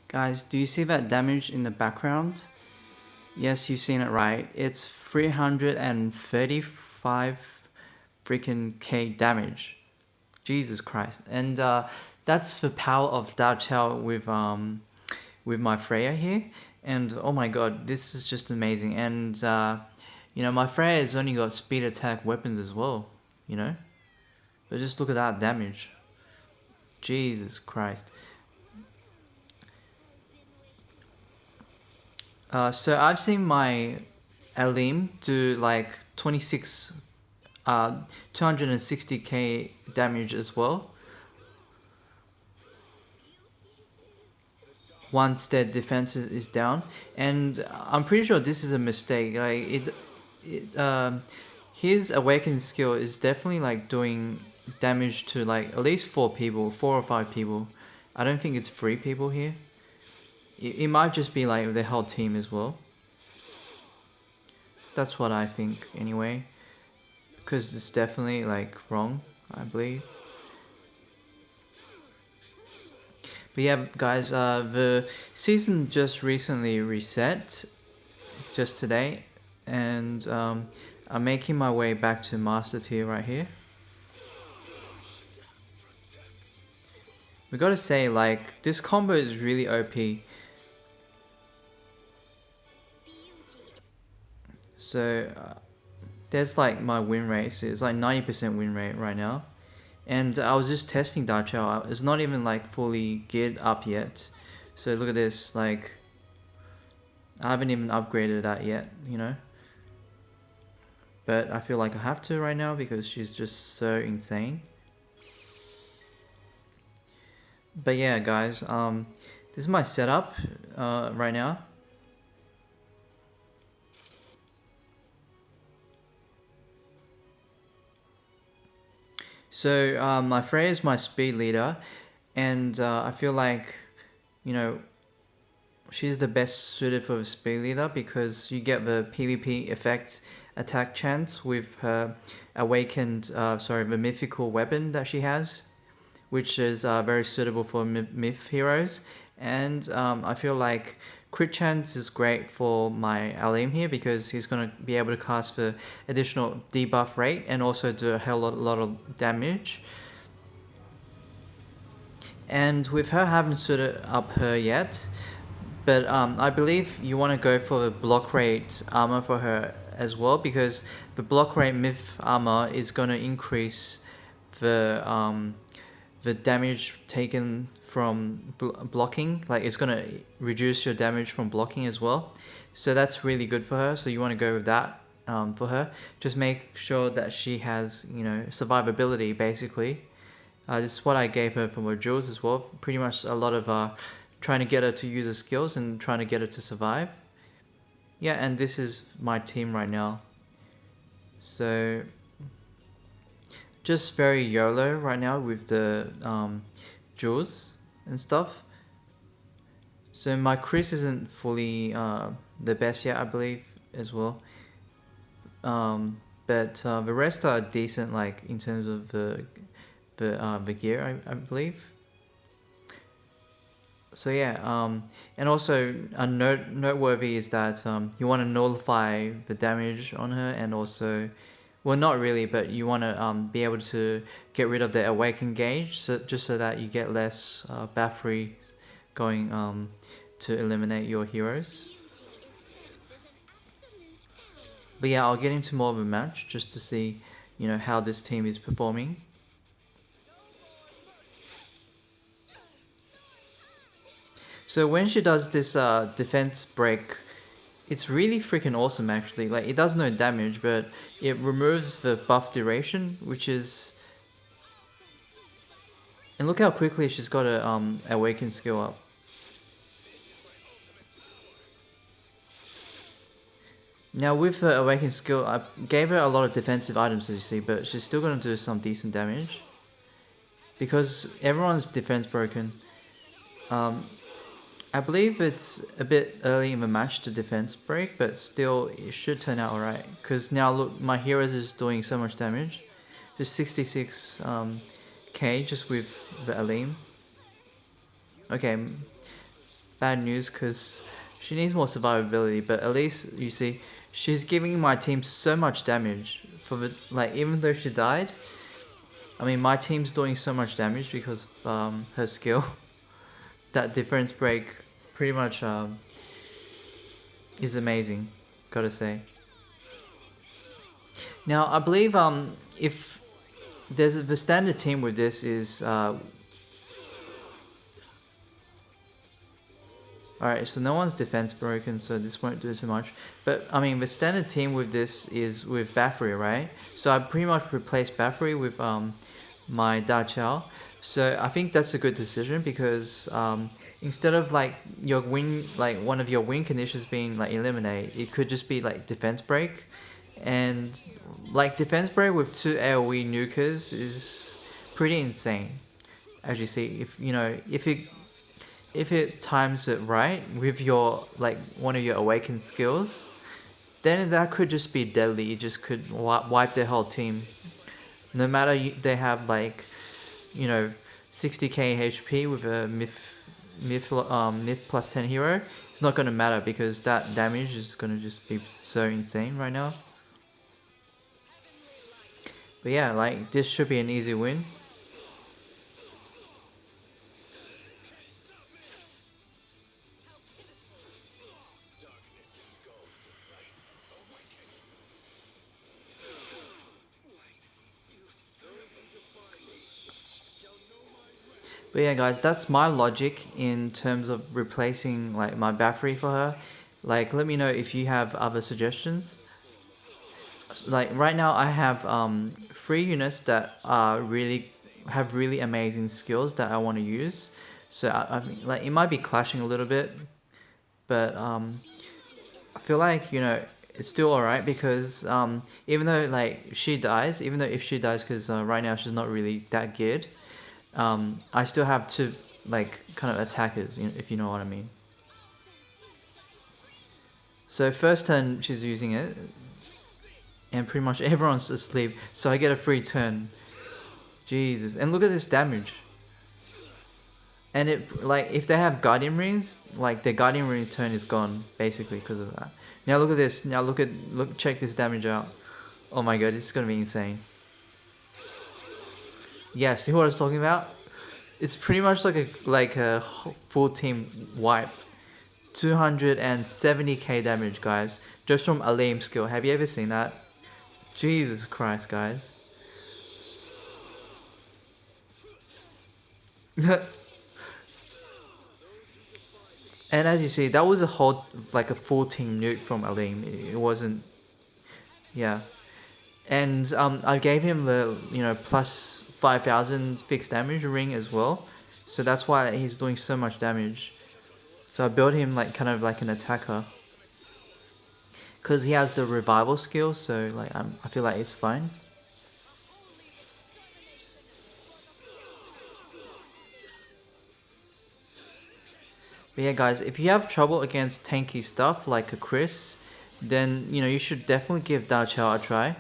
Guys, do you see that damage in the background? Yes, you've seen it right. It's 335 freaking K damage. Jesus Christ. And that's the power of Qiao with my Freya here. And oh my god, this is just amazing. And you know, my Freya has only got speed attack weapons as well, you know? But just look at that damage. Jesus Christ. So I've seen my Alim do like 260k damage as well. Once their defense is down, and I'm pretty sure this is a mistake. Like his awakened skill is definitely like doing damage to like at least 4 or 5 people. I don't think it's 3 people here. It might just be like the whole team as well. That's what I think anyway, because it's definitely like wrong, I believe. But yeah, guys, the season just recently reset, just today, and I'm making my way back to Master Tier right here. We gotta say, like, this combo is really OP. So, there's like my win rate, so it's like 90% win rate right now. And I was just testing Qiao. It's not even like fully geared up yet. So look at this, like, I haven't even upgraded that yet, you know. But I feel like I have to right now because she's just so insane. But yeah, guys, this is my setup right now. So my Freya is my speed leader, and I feel like, you know, she's the best suited for a speed leader because you get the PvP effect attack chance with her awakened, the mythical weapon that she has, which is very suitable for myth heroes. And I feel like crit chance is great for my Alim here because he's going to be able to cast the additional debuff rate and also do a hell lot of damage. And with her, I haven't suited up her yet, but I believe you want to go for the block rate armor for her as well, because the block rate myth armor is going to increase the damage taken from blocking. Like, it's going to reduce your damage from blocking as well, so that's really good for her. So you want to go with that for her. Just make sure that she has, you know, survivability basically. This is what I gave her for modules as well. Pretty much a lot of trying to get her to use her skills and trying to get her to survive. Yeah, and this is my team right now. So just very YOLO right now with the jewels and stuff. So my Chris isn't fully the best yet, I believe, as well. But the rest are decent, like in terms of the gear, I believe. So yeah, and also noteworthy is that you want to nullify the damage on her, and also, well, not really, but you want to be able to get rid of the awakened gauge, so just so that you get less battery going to eliminate your heroes. But yeah, I'll get into more of a match just to see, you know, how this team is performing. So when she does this defense break, it's really freaking awesome actually. Like, it does no damage, but it removes the buff duration, which is... And look how quickly she's got a awaken skill up. Now with her awaken skill, I gave her a lot of defensive items as you see, but she's still going to do some decent damage. Because everyone's defense broken. I believe it's a bit early in the match to defense break, but still it should turn out alright. Because now look, my heroes is doing so much damage. Just 66 K just with the Alim. Okay. bad news because she needs more survivability. But at least you see, she's giving my team so much damage for the like. Even though she died, I mean my team's doing so much damage because of her skill. That difference break pretty much is amazing, gotta say. Now I believe if there's the standard team with this is alright, so no one's defense broken, so this won't do too much. But I mean the standard team with this is with Bathory, right? So I pretty much replaced Bathory with my Da Qiao. So I think that's a good decision because instead of like your win, like one of your win conditions being like eliminate, it could just be like defense break, and like defense break with 2 AoE nukers is pretty insane. As you see, if you know if it times it right with your like one of your awakened skills, then that could just be deadly. It just could wipe their whole team. No matter they have like, you know, 60k HP with a myth plus 10 hero, it's not gonna matter because that damage is gonna just be so insane right now. But yeah, like this should be an easy win. But yeah guys, that's my logic in terms of replacing like my Bathory for her. Like let me know if you have other suggestions. Like right now I have 3 units that are have really amazing skills that I want to use. So I like it might be clashing a little bit, but I feel like, you know, it's still alright because even though like she dies, even though if she dies because right now she's not really that good, I still have 2 like kind of attackers, if you know what I mean. So first turn she's using it, and pretty much everyone's asleep, so I get a free turn. Jesus, and look at this damage. And it like if they have guardian rings, like their guardian ring turn is gone basically because of that. Now look at this. Now check this damage out. Oh my god, this is gonna be insane. Yeah, see what I was talking about? It's pretty much like a full team wipe. 270k damage, guys, just from Aleem skill. Have you ever seen that? Jesus Christ, guys. And as you see, that was a whole like a full team nuke from Aleem. It wasn't, yeah. And I gave him the, you know, plus 5000 fixed damage ring as well, so that's why he's doing so much damage. So I built him like kind of like an attacker because he has the revival skill, so like I feel like it's fine. But yeah guys, if you have trouble against tanky stuff like a Chris, then you know you should definitely give Da Qiao a try.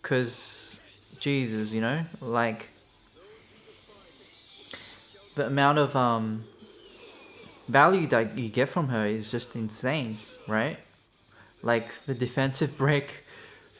Cause Jesus, you know, like the amount of value that you get from her is just insane, right? Like the defensive break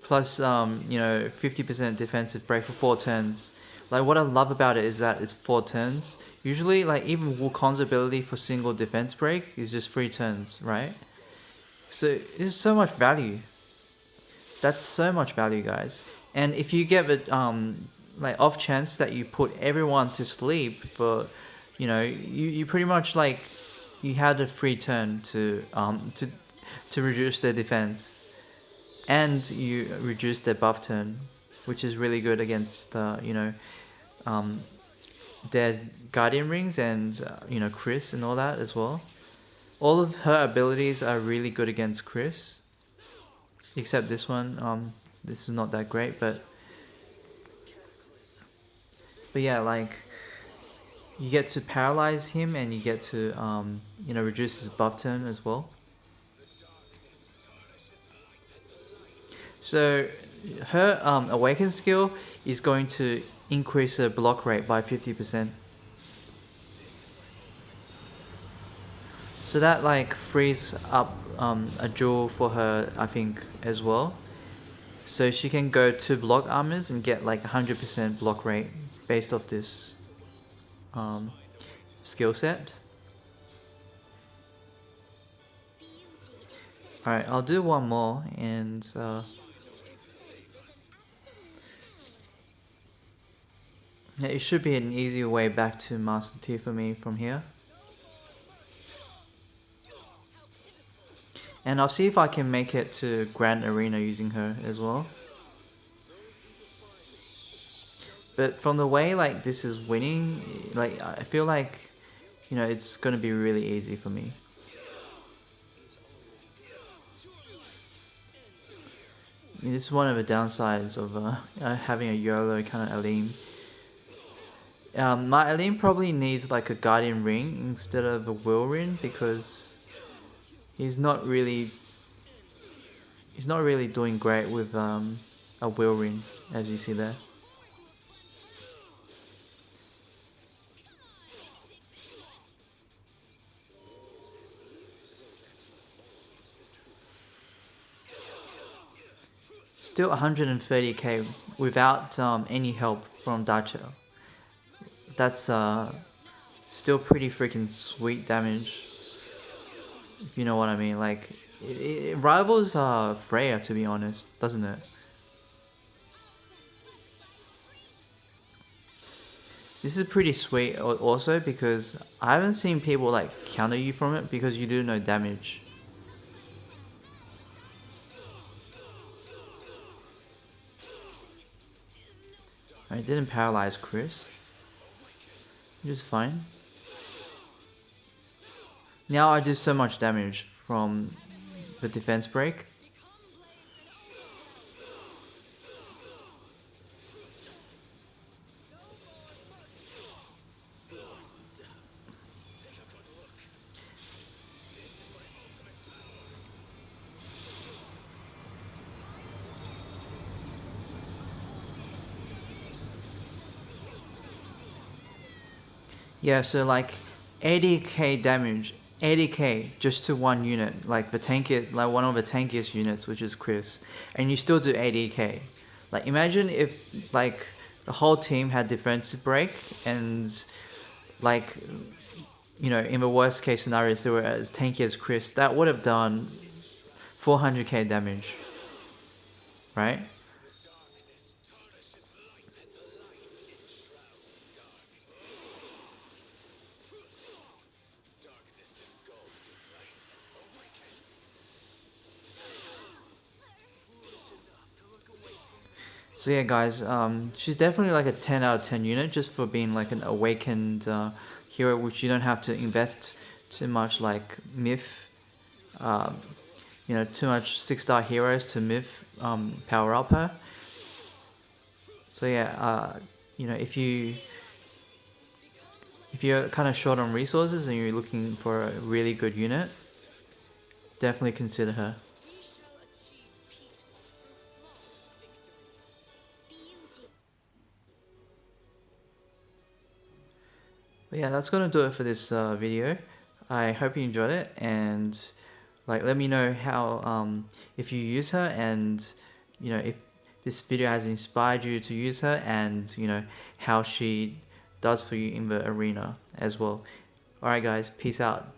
plus you know 50% defensive break for 4 turns. Like what I love about it is that it's 4 turns. Usually like even Wukong's ability for single defense break is just 3 turns, right? So it's so much value. That's so much value, guys. And if you get it like off chance that you put everyone to sleep for, you know, you pretty much like you had a free turn to reduce their defense, and you reduce their buff turn, which is really good against you know their guardian rings and you know Chris and all that as well. All of her abilities are really good against Chris, except this one. This is not that great, but yeah, like you get to paralyze him and you get to you know reduce his buff turn as well. So her awaken skill is going to increase her block rate by 50%. So that like frees up a jewel for her, I think, as well. So she can go 2 block armors and get like 100% block rate based off this um, skill set. Alright, I'll do one more and yeah, it should be an easier way back to Master Tier for me from here. And I'll see if I can make it to Grand Arena using her as well. But from the way like this is winning, like I feel like, you know, it's gonna be really easy for me. I mean, this is one of the downsides of having a YOLO kind of Aleem. My Aleem probably needs like a Guardian Ring instead of a Will Ring because he's not really doing great with a Will Ring, as you see there. Still 130k without any help from Qiao. That's still pretty freaking sweet damage, if you know what I mean. Like, it rivals Freya, to be honest, doesn't it? This is pretty sweet also because I haven't seen people like counter you from it because you do no damage. I didn't paralyze Chris, which is fine. Now I do so much damage from the defense break. Yeah, so like 80k damage, 80k just to one unit, like the tankiest, like one of the tankiest units, which is Chris, and you still do 80k. Like imagine if like the whole team had defensive break and like, you know, in the worst case scenario, they were as tanky as Chris, that would have done 400k damage, right? So yeah, guys, she's definitely like a 10 out of 10 unit just for being like an awakened hero, which you don't have to invest too much like myth, um, you know, too much 6-star heroes to myth power up her. So yeah, you know, if you're kind of short on resources and you're looking for a really good unit, definitely consider her. But yeah, that's gonna do it for this video. I hope you enjoyed it, and like let me know how if you use her, and you know if this video has inspired you to use her, and you know how she does for you in the arena as well. Alright guys, peace out.